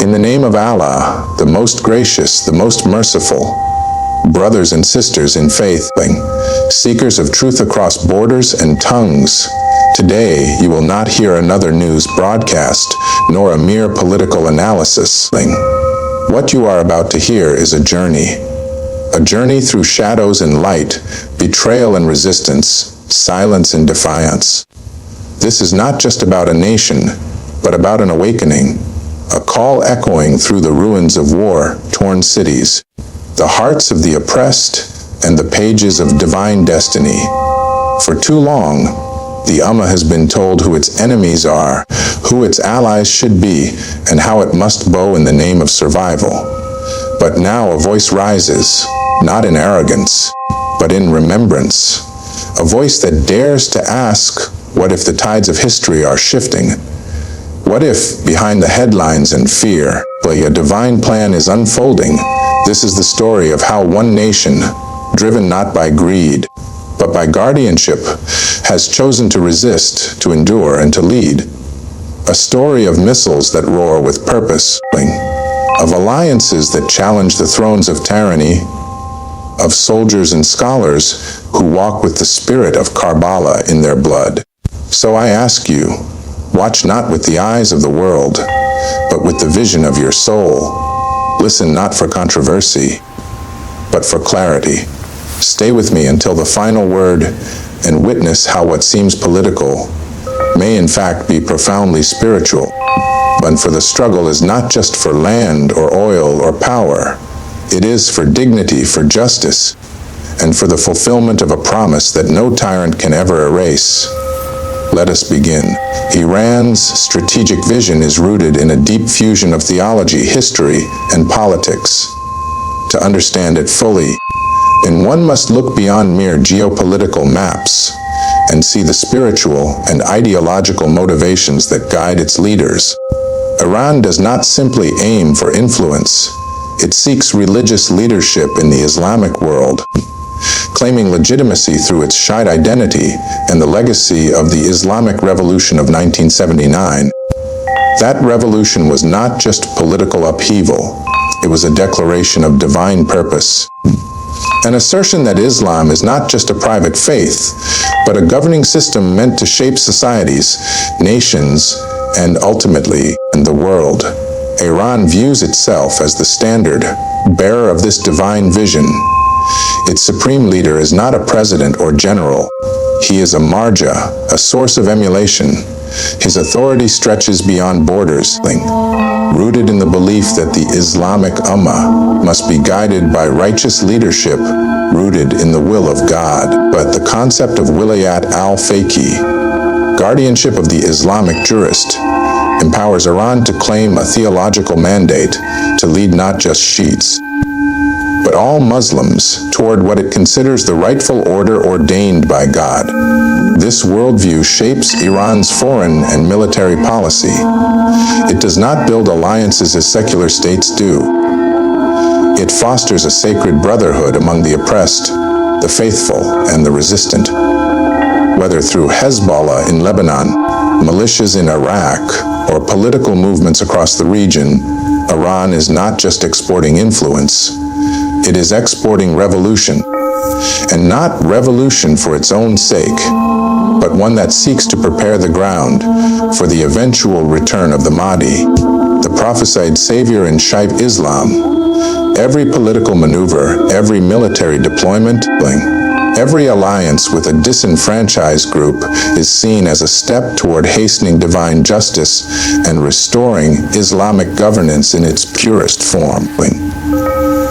In the name of Allah, the most gracious, the most merciful, brothers and sisters in faith, seekers of truth across borders and tongues, today you will not hear another news broadcast, nor a mere political analysis. What you are about to hear is a journey through shadows and light, betrayal and resistance, silence and defiance. This is not just about a nation, but about an awakening, a call echoing through the ruins of war-torn cities, the hearts of the oppressed, and the pages of divine destiny. For too long, the Ummah has been told who its enemies are, who its allies should be, and how it must bow in the name of survival. But now a voice rises, not in arrogance, but in remembrance. A voice that dares to ask, what if the tides of history are shifting? What if, behind the headlines and fear, a divine plan is unfolding? This is the story of how one nation, driven not by greed, but by guardianship, has chosen to resist, to endure, and to lead. A story of missiles that roar with purpose, of alliances that challenge the thrones of tyranny, of soldiers and scholars who walk with the spirit of Karbala in their blood. So I ask you, watch not with the eyes of the world, but with the vision of your soul. Listen not for controversy, but for clarity. Stay with me until the final word and witness how what seems political may in fact be profoundly spiritual. But for the struggle is not just for land or oil or power. It is for dignity, for justice, and for the fulfillment of a promise that no tyrant can ever erase. Let us begin. Iran's strategic vision is rooted in a deep fusion of theology, history, and politics. To understand it fully, and one must look beyond mere geopolitical maps and see the spiritual and ideological motivations that guide its leaders. Iran does not simply aim for influence. It seeks religious leadership in the Islamic world, claiming legitimacy through its Shiite identity and the legacy of the Islamic Revolution of 1979. That revolution was not just political upheaval, it was a declaration of divine purpose. An assertion that Islam is not just a private faith, but a governing system meant to shape societies, nations, and ultimately the world. Iran views itself as the standard bearer of this divine vision. Its supreme leader is not a president or general. He is a marja, a source of emulation. His authority stretches beyond borders, rooted in the belief that the Islamic Ummah must be guided by righteous leadership, rooted in the will of God. But the concept of wilayat al-faqih, guardianship of the Islamic jurist, empowers Iran to claim a theological mandate to lead not just Shiites, but all Muslims toward what it considers the rightful order ordained by God. This worldview shapes Iran's foreign and military policy. It does not build alliances as secular states do. It fosters a sacred brotherhood among the oppressed, the faithful, and the resistant. Whether through Hezbollah in Lebanon, militias in Iraq, or political movements across the region, Iran is not just exporting influence, it is exporting revolution. And not revolution for its own sake, but one that seeks to prepare the ground for the eventual return of the Mahdi, the prophesied savior in Shiite Islam. Every political maneuver, every military deployment, every alliance with a disenfranchised group is seen as a step toward hastening divine justice and restoring Islamic governance in its purest form.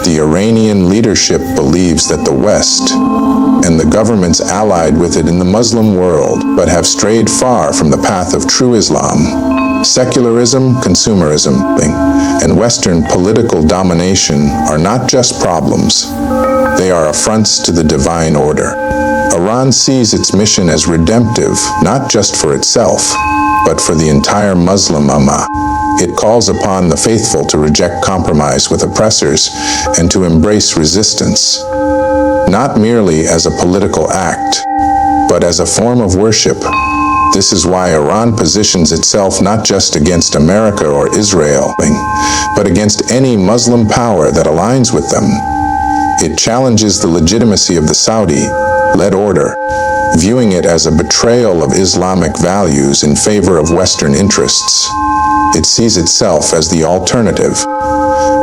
The Iranian leadership believes that the West and the governments allied with it in the Muslim world, but have strayed far from the path of true Islam. Secularism, consumerism, and Western political domination are not just problems. They are affronts to the divine order. Iran sees its mission as redemptive, not just for itself, but for the entire Muslim Ummah. It calls upon the faithful to reject compromise with oppressors and to embrace resistance, not merely as a political act, but as a form of worship. This is why Iran positions itself not just against America or Israel, but against any Muslim power that aligns with them. It challenges the legitimacy of the Saudi-led order, viewing it as a betrayal of Islamic values in favor of Western interests. It sees itself as the alternative,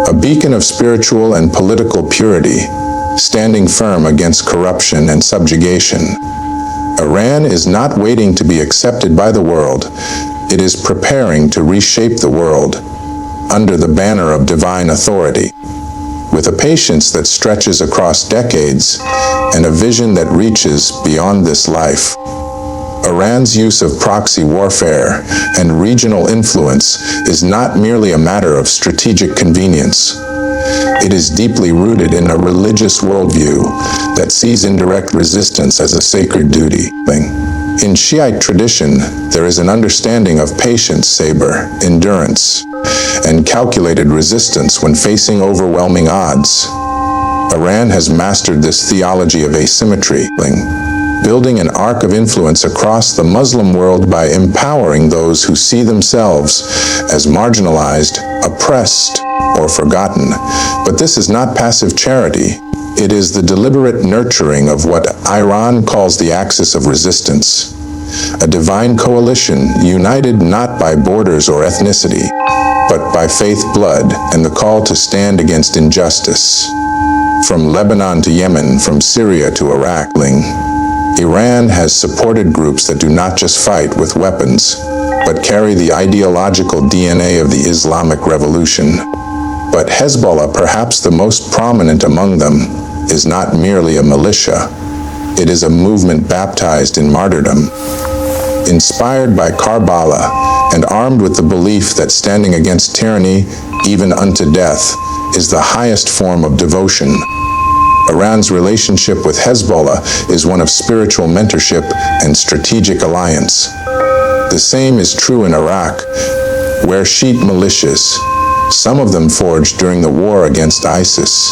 a beacon of spiritual and political purity, standing firm against corruption and subjugation. Iran is not waiting to be accepted by the world. It is preparing to reshape the world under the banner of divine authority. With a patience that stretches across decades and a vision that reaches beyond this life, Iran's use of proxy warfare and regional influence is not merely a matter of strategic convenience. It is deeply rooted in a religious worldview that sees indirect resistance as a sacred duty. In Shiite tradition, there is an understanding of patience, saber, endurance, and calculated resistance when facing overwhelming odds. Iran has mastered this theology of asymmetry, building an arc of influence across the Muslim world by empowering those who see themselves as marginalized, oppressed, or forgotten. But this is not passive charity. It is the deliberate nurturing of what Iran calls the axis of resistance, a divine coalition united not by borders or ethnicity, but by faith, blood, and the call to stand against injustice. From Lebanon to Yemen, from Syria to Iraq, Iran has supported groups that do not just fight with weapons, but carry the ideological DNA of the Islamic Revolution. But Hezbollah, perhaps the most prominent among them, is not merely a militia. It is a movement baptized in martyrdom. Inspired by Karbala and armed with the belief that standing against tyranny, even unto death, is the highest form of devotion, Iran's relationship with Hezbollah is one of spiritual mentorship and strategic alliance. The same is true in Iraq, where Shiite militias, some of them forged during the war against ISIS,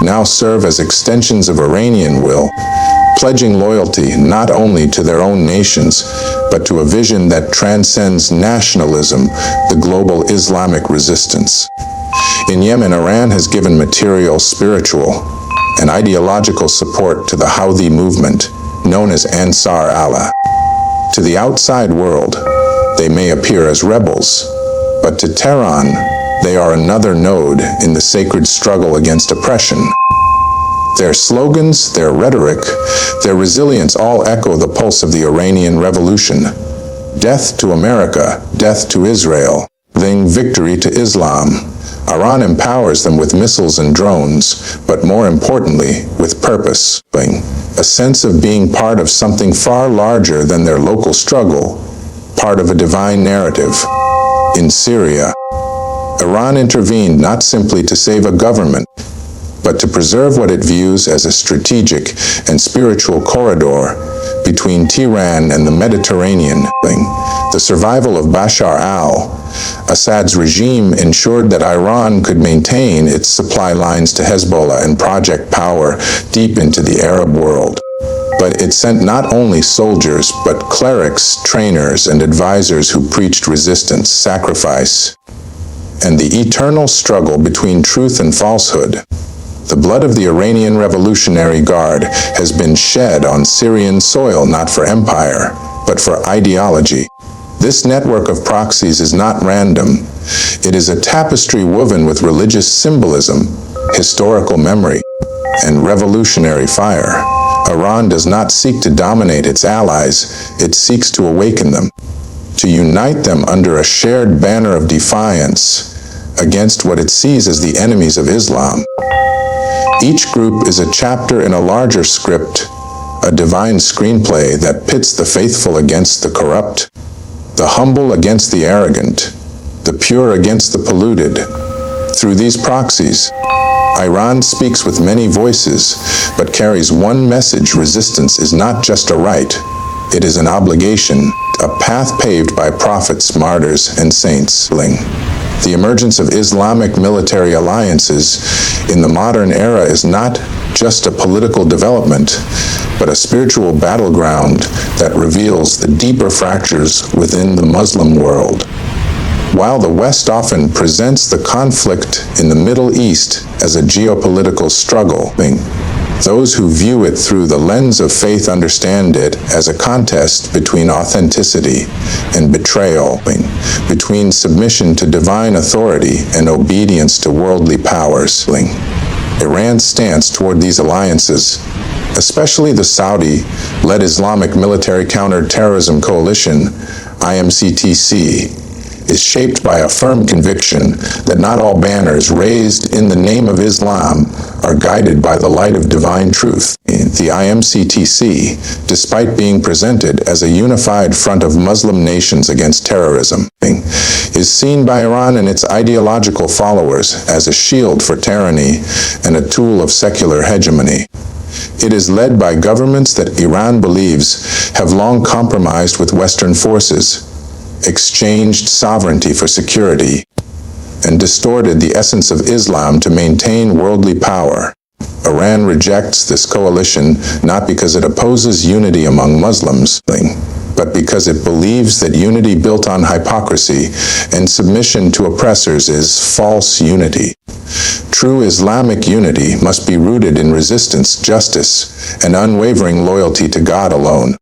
now serve as extensions of Iranian will, pledging loyalty not only to their own nations, but to a vision that transcends nationalism, the global Islamic resistance. In Yemen, Iran has given material, spiritual, and ideological support to the Houthi movement, known as Ansar Allah. To the outside world, they may appear as rebels, but to Tehran, they are another node in the sacred struggle against oppression. Their slogans, their rhetoric, their resilience all echo the pulse of the Iranian Revolution. Death to America, death to Israel, then victory to Islam. Iran empowers them with missiles and drones, but more importantly, with purpose, a sense of being part of something far larger than their local struggle, part of a divine narrative. In Syria, Iran intervened not simply to save a government, but to preserve what it views as a strategic and spiritual corridor between Tehran and the Mediterranean. The survival of Bashar al-Assad's regime ensured that Iran could maintain its supply lines to Hezbollah and project power deep into the Arab world. But it sent not only soldiers, but clerics, trainers, and advisors who preached resistance, sacrifice, and the eternal struggle between truth and falsehood. The blood of the Iranian Revolutionary Guard has been shed on Syrian soil not for empire, but for ideology. This network of proxies is not random. It is a tapestry woven with religious symbolism, historical memory, and revolutionary fire. Iran does not seek to dominate its allies, it seeks to awaken them, to unite them under a shared banner of defiance against what it sees as the enemies of Islam. Each group is a chapter in a larger script, a divine screenplay that pits the faithful against the corrupt, the humble against the arrogant, the pure against the polluted. Through these proxies, Iran speaks with many voices, but carries one message: resistance is not just a right, it is an obligation, a path paved by prophets, martyrs, and saints. The emergence of Islamic military alliances in the modern era is not just a political development, but a spiritual battleground that reveals the deeper fractures within the Muslim world. While the West often presents the conflict in the Middle East as a geopolitical struggle, those who view it through the lens of faith understand it as a contest between authenticity and betrayal, between submission to divine authority and obedience to worldly powers. Iran's stance toward these alliances, especially the Saudi-led Islamic Military Counter-Terrorism Coalition, IMCTC, is shaped by a firm conviction that not all banners raised in the name of Islam are guided by the light of divine truth. The IMCTC, despite being presented as a unified front of Muslim nations against terrorism, is seen by Iran and its ideological followers as a shield for tyranny and a tool of secular hegemony. It is led by governments that Iran believes have long compromised with Western forces, exchanged sovereignty for security, and distorted the essence of Islam to maintain worldly power. Iran rejects this coalition not because it opposes unity among Muslims, but because it believes that unity built on hypocrisy and submission to oppressors is false unity. True Islamic unity must be rooted in resistance, justice, and unwavering loyalty to God alone,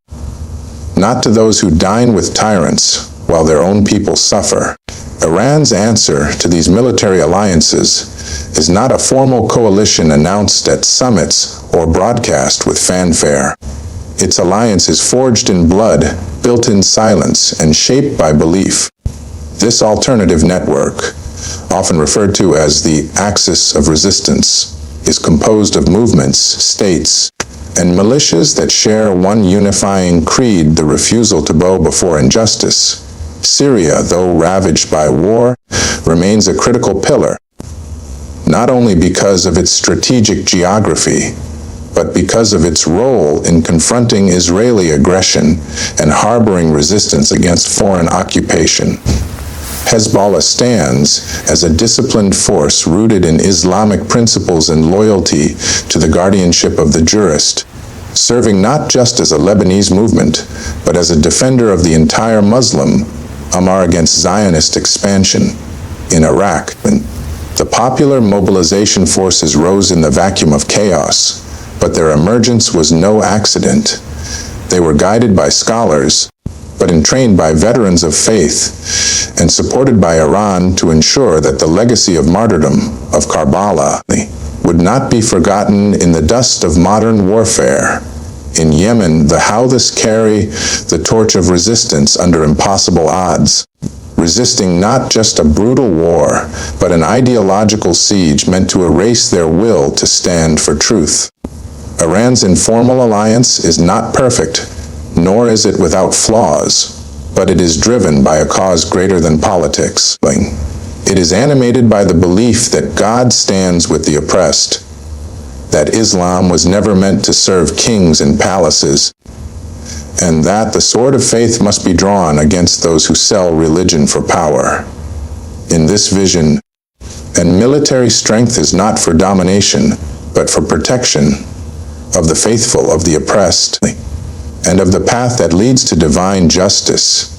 not to those who dine with tyrants while their own people suffer. Iran's answer to these military alliances is not a formal coalition announced at summits or broadcast with fanfare. Its alliance is forged in blood, built in silence, and shaped by belief. This alternative network, often referred to as the axis of resistance, is composed of movements, states, and militias that share one unifying creed: the refusal to bow before injustice. Syria, though ravaged by war, remains a critical pillar, not only because of its strategic geography, but because of its role in confronting Israeli aggression and harboring resistance against foreign occupation. Hezbollah stands as a disciplined force rooted in Islamic principles and loyalty to the guardianship of the jurist, serving not just as a Lebanese movement, but as a defender of the entire Muslim Ummah against Zionist expansion. In Iraq, the popular mobilization forces rose in the vacuum of chaos, but their emergence was no accident. They were guided by scholars, but entrained by veterans of faith, and supported by Iran to ensure that the legacy of martyrdom of Karbala would not be forgotten in the dust of modern warfare. In Yemen, the Houthis carry the torch of resistance under impossible odds, resisting not just a brutal war, but an ideological siege meant to erase their will to stand for truth. Iran's informal alliance is not perfect, nor is it without flaws, but it is driven by a cause greater than politics. It is animated by the belief that God stands with the oppressed, that Islam was never meant to serve kings and palaces, and that the sword of faith must be drawn against those who sell religion for power. In this vision, and military strength is not for domination, but for protection of the faithful, of the oppressed, and of the path that leads to divine justice.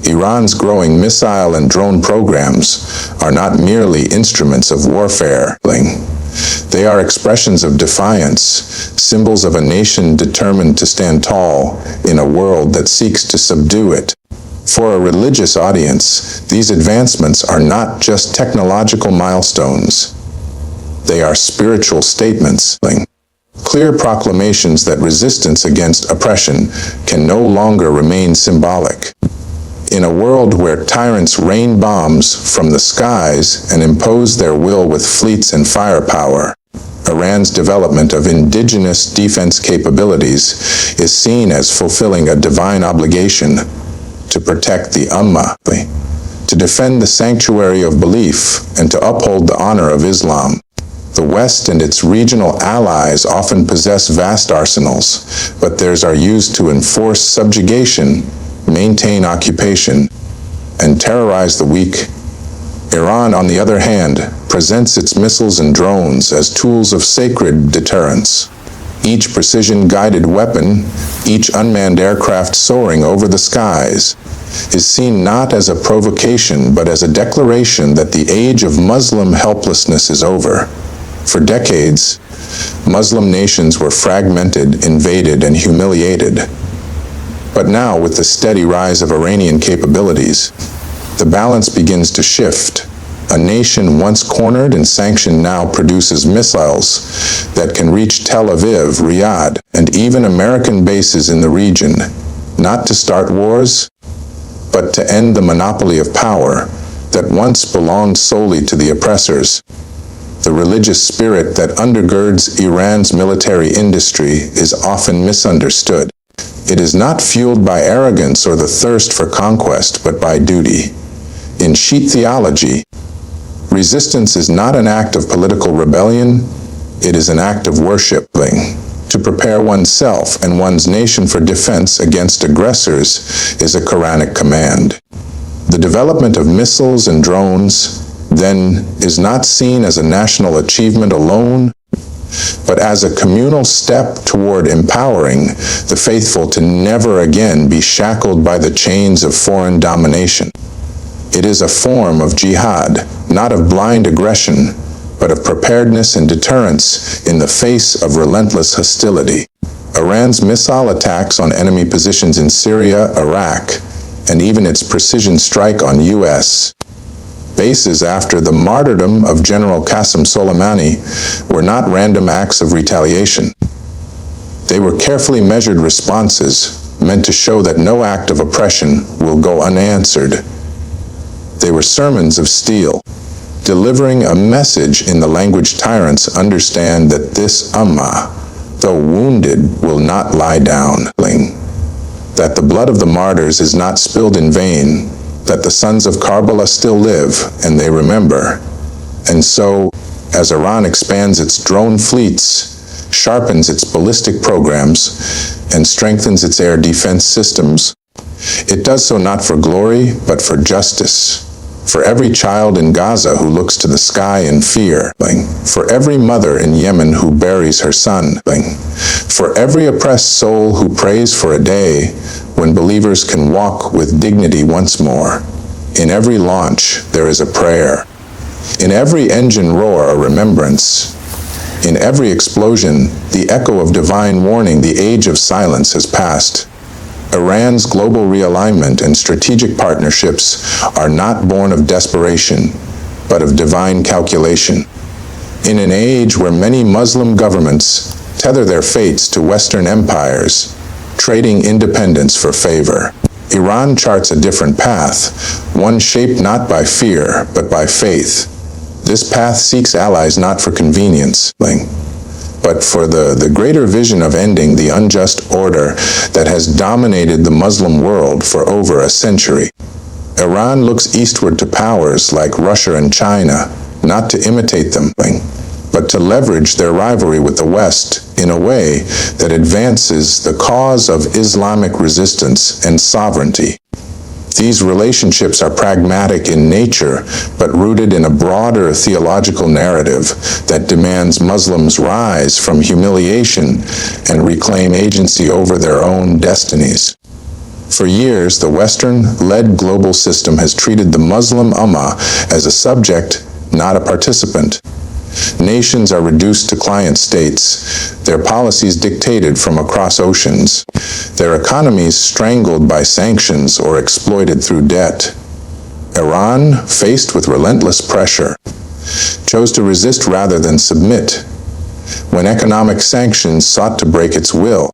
Iran's growing missile and drone programs are not merely instruments of warfare. They are expressions of defiance, symbols of a nation determined to stand tall in a world that seeks to subdue it. For a religious audience, these advancements are not just technological milestones. They are spiritual statements, clear proclamations that resistance against oppression can no longer remain symbolic. In a world where tyrants rain bombs from the skies and impose their will with fleets and firepower, Iran's development of indigenous defense capabilities is seen as fulfilling a divine obligation to protect the Ummah, to defend the sanctuary of belief, and to uphold the honor of Islam. The West and its regional allies often possess vast arsenals, but theirs are used to enforce subjugation, maintain occupation, and terrorize the weak. Iran, on the other hand, presents its missiles and drones as tools of sacred deterrence. Each precision-guided weapon, each unmanned aircraft soaring over the skies, is seen not as a provocation but as a declaration that the age of Muslim helplessness is over. For decades, Muslim nations were fragmented, invaded, and humiliated. But now, with the steady rise of Iranian capabilities, the balance begins to shift. A nation once cornered and sanctioned now produces missiles that can reach Tel Aviv, Riyadh, and even American bases in the region, not to start wars, but to end the monopoly of power that once belonged solely to the oppressors. The religious spirit that undergirds Iran's military industry is often misunderstood. It is not fueled by arrogance or the thirst for conquest, but by duty. In Shiite theology, resistance is not an act of political rebellion, it is an act of worship. To prepare oneself and one's nation for defense against aggressors is a Quranic command. The development of missiles and drones, then, is not seen as a national achievement alone, but as a communal step toward empowering the faithful to never again be shackled by the chains of foreign domination. It is a form of jihad, not of blind aggression, but of preparedness and deterrence in the face of relentless hostility. Iran's missile attacks on enemy positions in Syria, Iraq, and even its precision strike on U.S. bases after the martyrdom of General Qasem Soleimani were not random acts of retaliation. They were carefully measured responses meant to show that no act of oppression will go unanswered. They were sermons of steel, delivering a message in the language tyrants understand that this ummah, though wounded, will not lie down. That the blood of the martyrs is not spilled in vain, that the sons of Karbala still live, and they remember. And so, as Iran expands its drone fleets, sharpens its ballistic programs, and strengthens its air defense systems, it does so not for glory, but for justice. For every child in Gaza who looks to the sky in fear, for every mother in Yemen who buries her son, for every oppressed soul who prays for a day when believers can walk with dignity once more. In every launch, there is a prayer. In every engine roar, a remembrance. In every explosion, the echo of divine warning. The age of silence has passed. Iran's global realignment and strategic partnerships are not born of desperation, but of divine calculation. In an age where many Muslim governments tether their fates to Western empires, trading independence for favor, Iran charts a different path, one shaped not by fear, but by faith. This path seeks allies not for convenience, but for the greater vision of ending the unjust order that has dominated the Muslim world for over a century. Iran looks eastward to powers like Russia and China, not to imitate them, but to leverage their rivalry with the West in a way that advances the cause of Islamic resistance and sovereignty. These relationships are pragmatic in nature, but rooted in a broader theological narrative that demands Muslims rise from humiliation and reclaim agency over their own destinies. For years, the Western-led global system has treated the Muslim Ummah as a subject, not a participant. Nations are reduced to client states, their policies dictated from across oceans, their economies strangled by sanctions or exploited through debt. Iran, faced with relentless pressure, chose to resist rather than submit. When economic sanctions sought to break its will,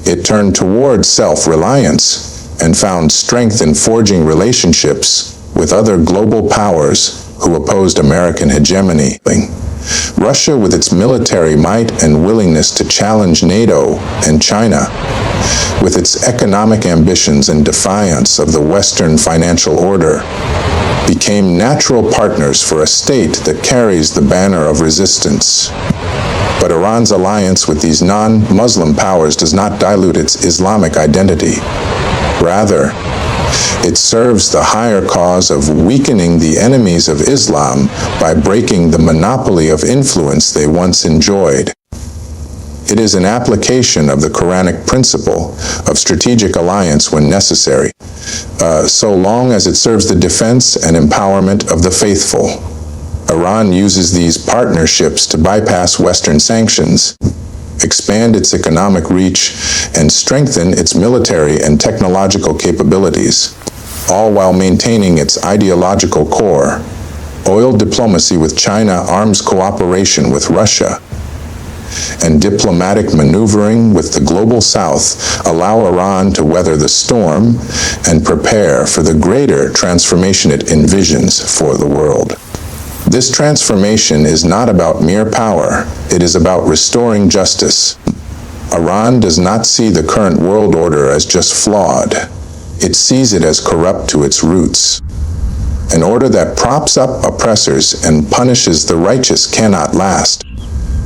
it turned toward self-reliance and found strength in forging relationships with other global powers who opposed American hegemony. Russia, with its military might and willingness to challenge NATO, and China, with its economic ambitions and defiance of the Western financial order, became natural partners for a state that carries the banner of resistance. But Iran's alliance with these non-Muslim powers does not dilute its Islamic identity. Rather, It serves the higher cause of weakening the enemies of Islam by breaking the monopoly of influence they once enjoyed. It is an application of the Quranic principle of strategic alliance when necessary, so long as it serves the defense and empowerment of the faithful. Iran uses these partnerships to bypass Western sanctions, expand its economic reach, and strengthen its military and technological capabilities, all while maintaining its ideological core. Oil diplomacy with China, arms cooperation with Russia, and diplomatic maneuvering with the global South allow Iran to weather the storm and prepare for the greater transformation it envisions for the world. This transformation is not about mere power, it is about restoring justice. Iran does not see the current world order as just flawed, it sees it as corrupt to its roots. An order that props up oppressors and punishes the righteous cannot last.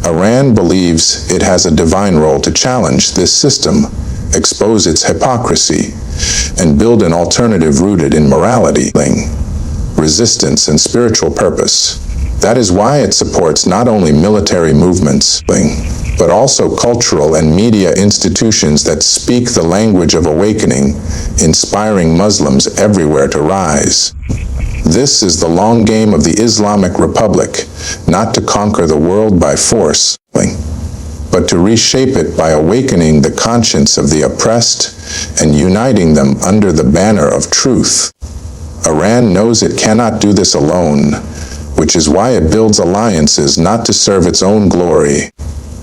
Iran believes it has a divine role to challenge this system, expose its hypocrisy, and build an alternative rooted in morality, resistance, and spiritual purpose. That is why it supports not only military movements, but also cultural and media institutions that speak the language of awakening, inspiring Muslims everywhere to rise. This is the long game of the Islamic Republic, not to conquer the world by force, but to reshape it by awakening the conscience of the oppressed and uniting them under the banner of truth. Iran knows it cannot do this alone, which is why it builds alliances not to serve its own glory,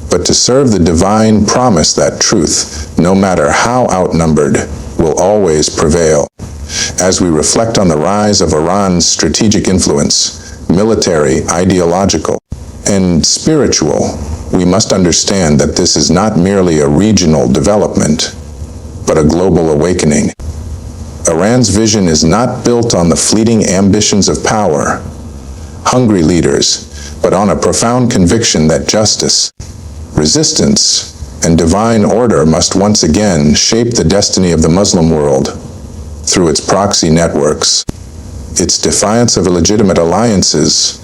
but to serve the divine promise that truth, no matter how outnumbered, will always prevail. As we reflect on the rise of Iran's strategic influence, military, ideological, and spiritual, we must understand that this is not merely a regional development, but a global awakening. Iran's vision is not built on the fleeting ambitions of power, hungry leaders, but on a profound conviction that justice, resistance, and divine order must once again shape the destiny of the Muslim world. Through its proxy networks, its defiance of illegitimate alliances,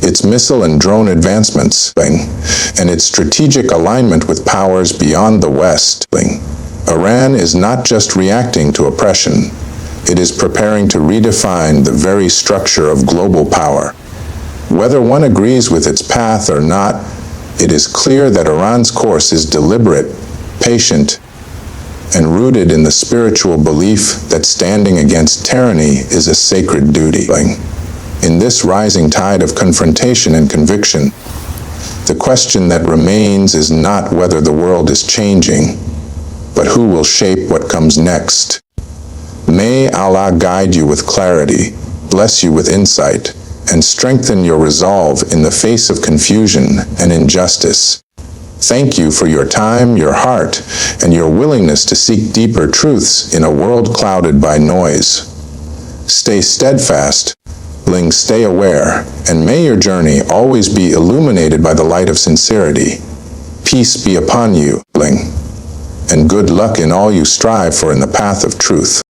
its missile and drone advancements, and its strategic alignment with powers beyond the West, Iran is not just reacting to oppression, it is preparing to redefine the very structure of global power. Whether one agrees with its path or not, it is clear that Iran's course is deliberate, patient, and rooted in the spiritual belief that standing against tyranny is a sacred duty. In this rising tide of confrontation and conviction, the question that remains is not whether the world is changing, but who will shape what comes next. May Allah guide you with clarity, bless you with insight, and strengthen your resolve in the face of confusion and injustice. Thank you for your time, your heart, and your willingness to seek deeper truths in a world clouded by noise. Stay steadfast, stay aware, and may your journey always be illuminated by the light of sincerity. Peace be upon you, and good luck in all you strive for in the path of truth.